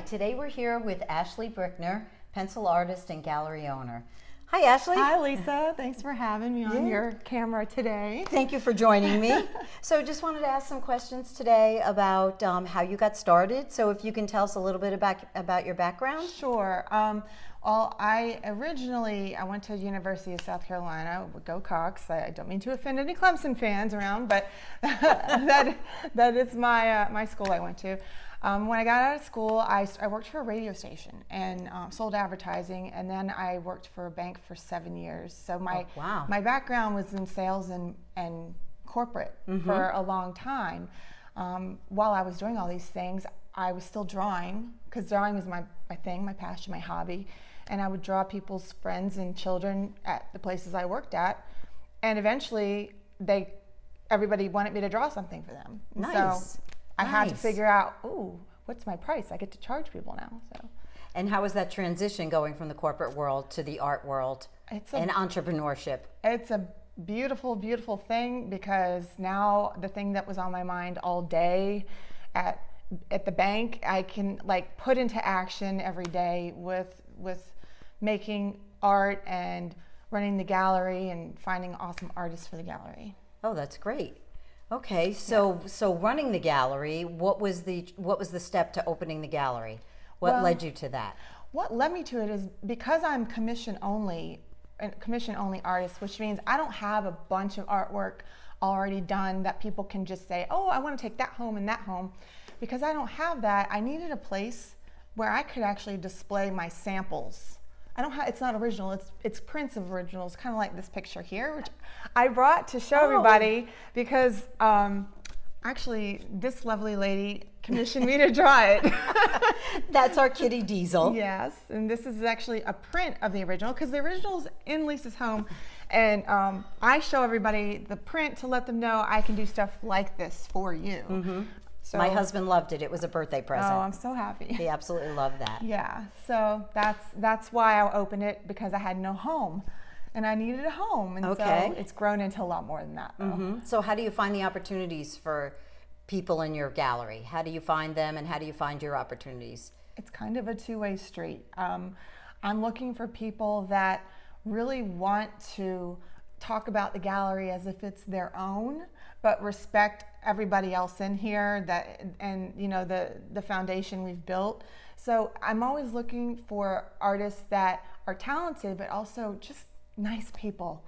Today we're here with Ashley Brickner, pencil artist and gallery owner. Hi, Ashley. Hi, Lisa. Thanks for having me on your camera today. Thank you for joining me. So just wanted to ask some questions today about how you got started. So if you can tell us a little bit about your background. Sure. Well, I went to University of South Carolina, go Cox. I don't mean to offend any Clemson fans around, but that is my school I went to. When I got out of school, I worked for a radio station and sold advertising, and then I worked for a bank for 7 years. So my background was in sales and corporate for a long time. While I was doing all these things, I was still drawing, because drawing was my thing, my passion, my hobby. And I would draw people's friends and children at the places I worked at. And eventually, everybody wanted me to draw something for them. Nice. So I had to figure out, what's my price? I get to charge people now. So. And how was that transition going from the corporate world to the art world and entrepreneurship? It's a beautiful, beautiful thing, because now the thing that was on my mind all day at the bank, I can put into action every day with making art and running the gallery and finding awesome artists for the gallery. Oh, that's great. Okay, so running the gallery, what was the step to opening the gallery? What led you to that? What led me to it is because I'm commission only artist, which means I don't have a bunch of artwork already done that people can just say, oh, I want to take that home and that home. Because I don't have that, I needed a place where I could actually display my samples. It's not original, it's prints of originals, kind of like this picture here, which I brought to show everybody, because actually this lovely lady commissioned me to draw it. That's our kitty Diesel. Yes, and this is actually a print of the original, because the original's in Lisa's home, and I show everybody the print to let them know I can do stuff like this for you. Mm-hmm. So, my husband loved it. It was a birthday present. Oh, I'm so happy. He absolutely loved that. Yeah, so that's why I opened it, because I had no home, and I needed a home, and so it's grown into a lot more than that. Mm-hmm. So how do you find the opportunities for people in your gallery? How do you find them, and how do you find your opportunities? It's kind of a two-way street. I'm looking for people that really want to talk about the gallery as if it's their own, but respect everybody else in here and the foundation we've built. So I'm always looking for artists that are talented, but also just nice people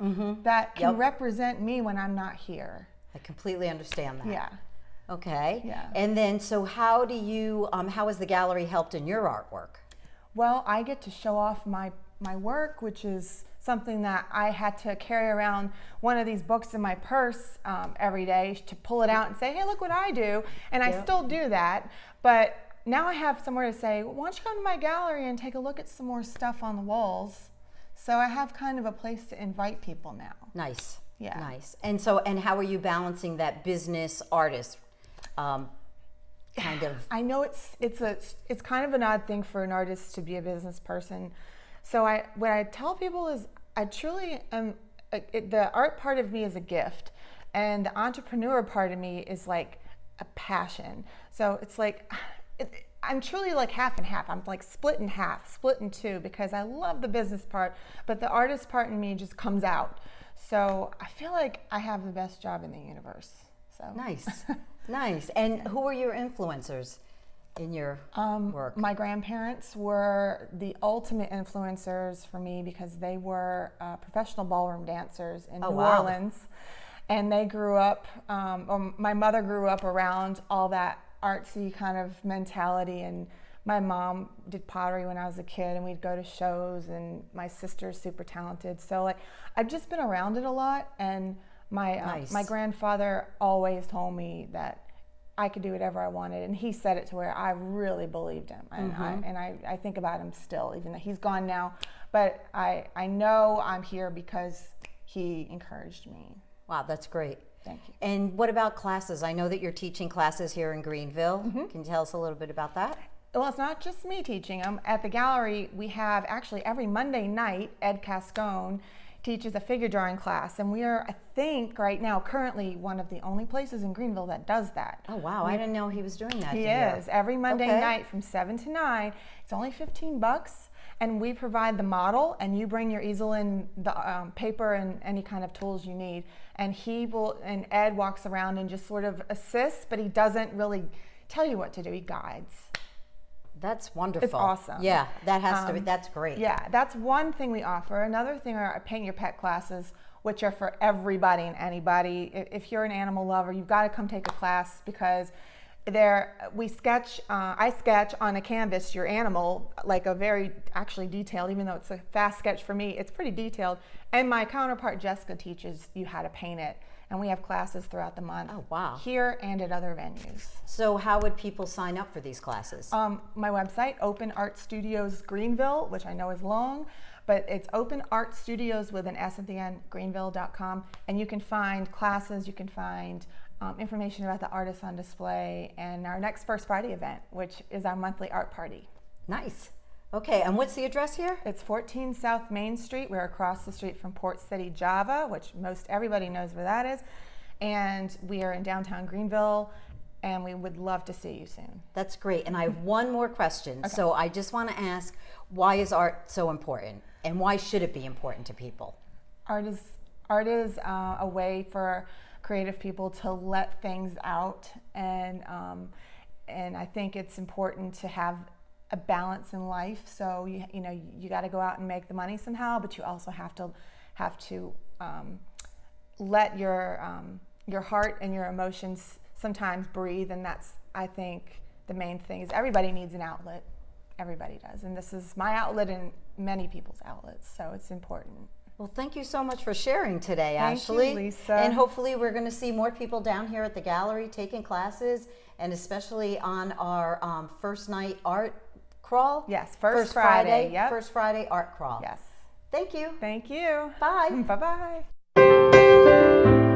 that can represent me when I'm not here. I completely understand that. Yeah. Okay. Yeah. And then, so how do you, how has the gallery helped in your artwork? Well, I get to show off my work, which is something that I had to carry around one of these books in my purse every day to pull it out and say, hey, look what I do. And I still do that. But now I have somewhere to say, well, why don't you come to my gallery and take a look at some more stuff on the walls? So I have kind of a place to invite people now. Nice. Yeah. Nice. And so, and how are you balancing that business artist kind of? I know it's kind of an odd thing for an artist to be a business person. So what I tell people is I truly am, the art part of me is a gift, and the entrepreneur part of me is like a passion. So it's like, I'm truly like half and half. I'm like split in half, split in two, because I love the business part, but the artist part in me just comes out. So I feel like I have the best job in the universe. So Nice. Nice. And who are your influencers in your work? My grandparents were the ultimate influencers for me, because they were professional ballroom dancers in New Orleans, and they grew up, my mother grew up around all that artsy kind of mentality, and my mom did pottery when I was a kid, and we'd go to shows, and my sister's super talented. So I've just been around it a lot, and my grandfather always told me that I could do whatever I wanted, and he said it to where I really believed him, and I think about him still, even though he's gone now. But I know I'm here because he encouraged me. Wow, that's great. Thank you. And what about classes? I know that you're teaching classes here in Greenville. Can you tell us a little bit about that? Well, it's not just me teaching them. At the gallery, we have actually every Monday night, Ed Cascone teaches a figure drawing class, and we are, I think, right now, currently one of the only places in Greenville that does that. Oh wow, I didn't know he was doing that. He here. is. Every Monday Okay. night from 7 to 9. It's only $15, and we provide the model, and you bring your easel and the paper and any kind of tools you need. And and Ed walks around and just sort of assists, but he doesn't really tell you what to do. He guides. That's wonderful. It's awesome. Yeah, that has to be, that's great. Yeah, that's one thing we offer. Another thing are our Paint Your Pet classes, which are for everybody and anybody. If you're an animal lover, you've got to come take a class, because I sketch on a canvas your animal, like a very actually detailed, even though it's a fast sketch for me, it's pretty detailed. And my counterpart Jessica teaches you how to paint it. And we have classes throughout the month. Oh, wow. Here and at other venues. So how would people sign up for these classes? My website, Open Art Studios Greenville, which I know is long, but it's Open Art Studios with an S at the end, greenville.com. And you can find classes, you can find information about the artists on display, and our next First Friday event, which is our monthly art party. Nice. Okay, and what's the address here? It's 14 South Main Street. We're across the street from Port City, Java, which most everybody knows where that is. And we are in downtown Greenville, and we would love to see you soon. That's great. And I have one more question. Okay. So I just want to ask, why is art so important? And why should it be important to people? Art is a way for creative people to let things out, and I think it's important to have a balance in life. So you got to go out and make the money somehow, but you also have to let your heart and your emotions sometimes breathe. And that's, I think, the main thing is everybody needs an outlet. Everybody does, and this is my outlet and many people's outlets. So it's important. Well, thank you so much for sharing today, Thank Ashley. you, Lisa. And hopefully we're going to see more people down here at the gallery taking classes, and especially on our first night art crawl. Yes, First Friday. Yep. First Friday art crawl. Yes. Thank you. Thank you. Bye. Bye-bye.